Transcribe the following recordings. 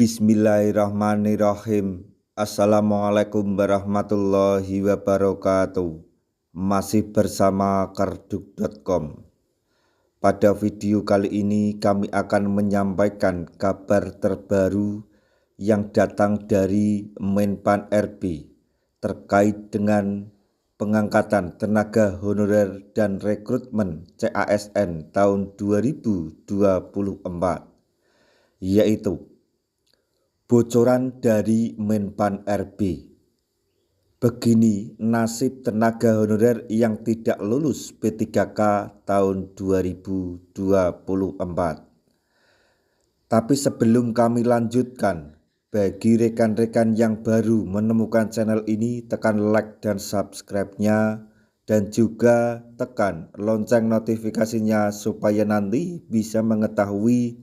Bismillahirrahmanirrahim. Assalamualaikum warahmatullahi wabarakatuh. Masih bersama karduk.com. Pada video kali ini kami akan menyampaikan kabar terbaru yang datang dari Menpan RB terkait dengan pengangkatan tenaga honorer dan rekrutmen CASN tahun 2024, yaitu bocoran dari Menpan RB. Begini nasib tenaga honorer yang tidak lulus P3K tahun 2024. Tapi sebelum kami lanjutkan, bagi rekan-rekan yang baru menemukan channel ini, tekan like dan subscribe-nya, dan juga tekan lonceng notifikasinya supaya nanti bisa mengetahui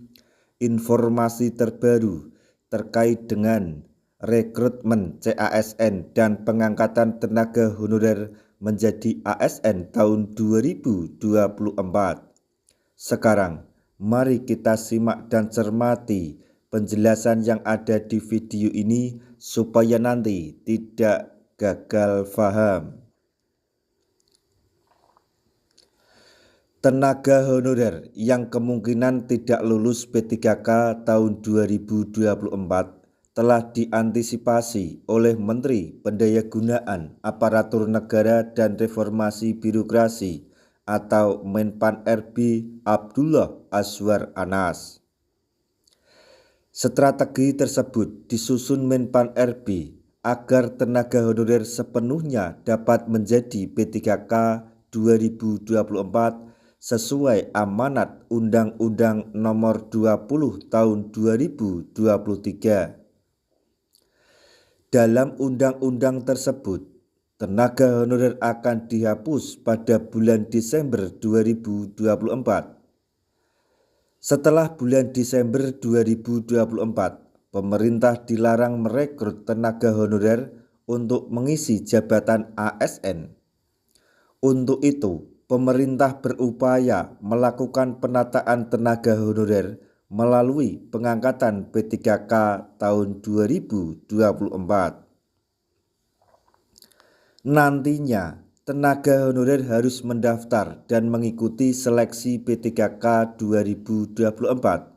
informasi terbaru terkait dengan rekrutmen CASN dan pengangkatan tenaga honorer menjadi ASN tahun 2024. Sekarang, mari kita simak dan cermati penjelasan yang ada di video ini supaya nanti tidak gagal paham. Tenaga honorer yang kemungkinan tidak lulus P3K tahun 2024 telah diantisipasi oleh Menteri Pendayagunaan Aparatur Negara dan Reformasi Birokrasi atau Menpan RB Abdullah Azwar Anas. Strategi tersebut disusun Menpan RB agar tenaga honorer sepenuhnya dapat menjadi P3K 2024 sesuai amanat Undang-Undang Nomor 20 Tahun 2023. Dalam undang-undang tersebut, tenaga honorer akan dihapus pada bulan Desember 2024. Setelah bulan Desember 2024, pemerintah dilarang merekrut tenaga honorer untuk mengisi jabatan ASN. Untuk itu, pemerintah berupaya melakukan penataan tenaga honorer melalui pengangkatan P3K tahun 2024. Nantinya, tenaga honorer harus mendaftar dan mengikuti seleksi P3K 2024.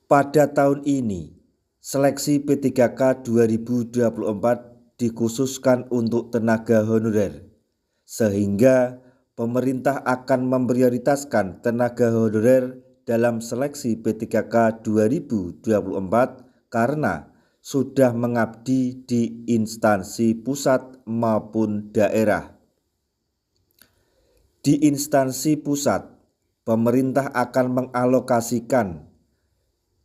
Pada tahun ini, seleksi P3K 2024 dikhususkan untuk tenaga honorer, sehingga pemerintah akan memprioritaskan tenaga honorer dalam seleksi P3K 2024 karena sudah mengabdi di instansi pusat maupun daerah. Di instansi pusat, pemerintah akan mengalokasikan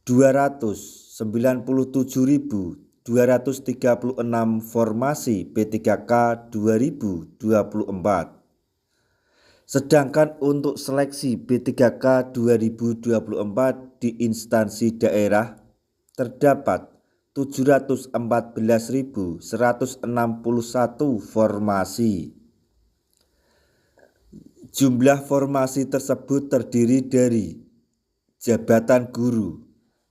297.236 formasi P3K 2024. Sedangkan untuk seleksi P3K 2024 di instansi daerah terdapat 714.161 formasi. Jumlah formasi tersebut terdiri dari jabatan guru,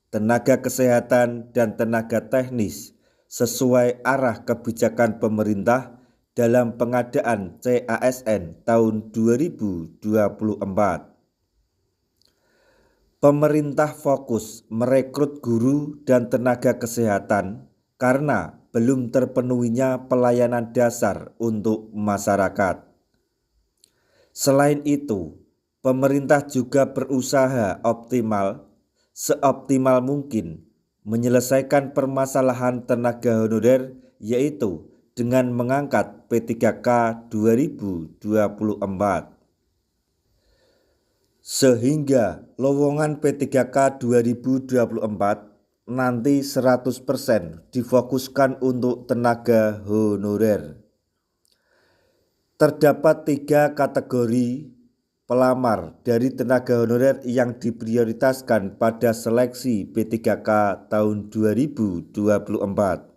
tenaga kesehatan, dan tenaga teknis sesuai arah kebijakan pemerintah dalam pengadaan CASN tahun 2024. Pemerintah fokus merekrut guru dan tenaga kesehatan karena belum terpenuhinya pelayanan dasar untuk masyarakat. Selain itu, pemerintah juga berusaha seoptimal mungkin menyelesaikan permasalahan tenaga honorer, yaitu dengan mengangkat P3K 2024. Sehingga lowongan P3K 2024 nanti 100% difokuskan untuk tenaga honorer. Terdapat 3 kategori pelamar dari tenaga honorer yang diprioritaskan pada seleksi P3K tahun 2024.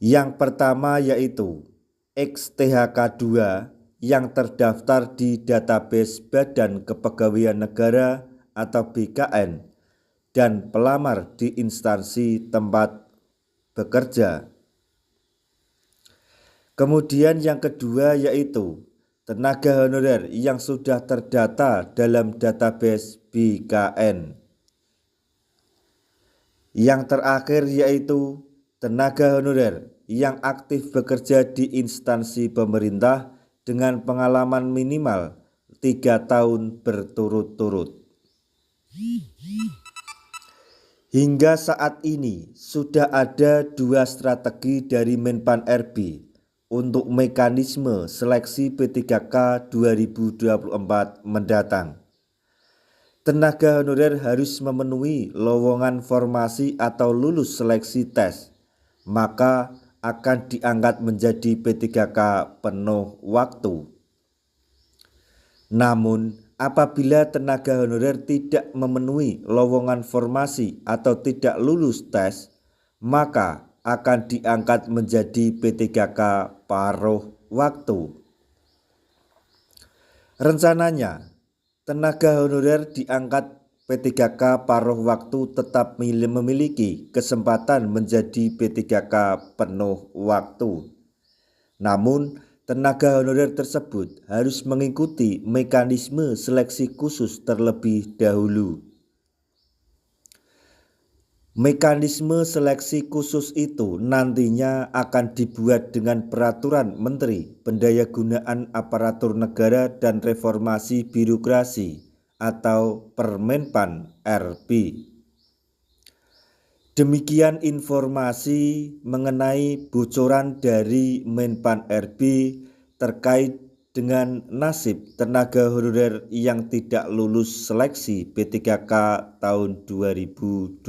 Yang pertama yaitu ex-THK 2 yang terdaftar di database Badan Kepegawaian Negara atau BKN dan pelamar di instansi tempat bekerja. Kemudian yang kedua yaitu tenaga honorer yang sudah terdata dalam database BKN. Yang terakhir yaitu tenaga honorer yang aktif bekerja di instansi pemerintah dengan pengalaman minimal 3 tahun berturut-turut. Hingga saat ini sudah ada 2 strategi dari Menpan RB untuk mekanisme seleksi P3K 2024 mendatang. Tenaga honorer harus memenuhi lowongan formasi atau lulus seleksi tes, maka akan diangkat menjadi P3K penuh waktu. Namun, apabila tenaga honorer tidak memenuhi lowongan formasi atau tidak lulus tes, maka akan diangkat menjadi P3K paruh waktu. Rencananya, tenaga honorer diangkat P3K paruh waktu tetap memiliki kesempatan menjadi P3K penuh waktu. Namun, tenaga honorer tersebut harus mengikuti mekanisme seleksi khusus terlebih dahulu. Mekanisme seleksi khusus itu nantinya akan dibuat dengan Peraturan Menteri Pendayagunaan Aparatur Negara dan Reformasi Birokrasi atau Permenpan RB. Demikian informasi mengenai bocoran dari Menpan RB terkait dengan nasib tenaga honorer yang tidak lulus seleksi P3K tahun 2024.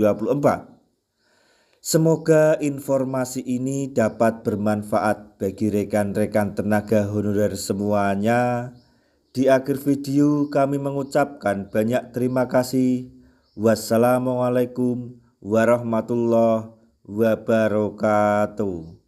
Semoga informasi ini dapat bermanfaat bagi rekan-rekan tenaga honorer semuanya. Di akhir video kami mengucapkan banyak terima kasih. Wassalamualaikum warahmatullahi wabarakatuh.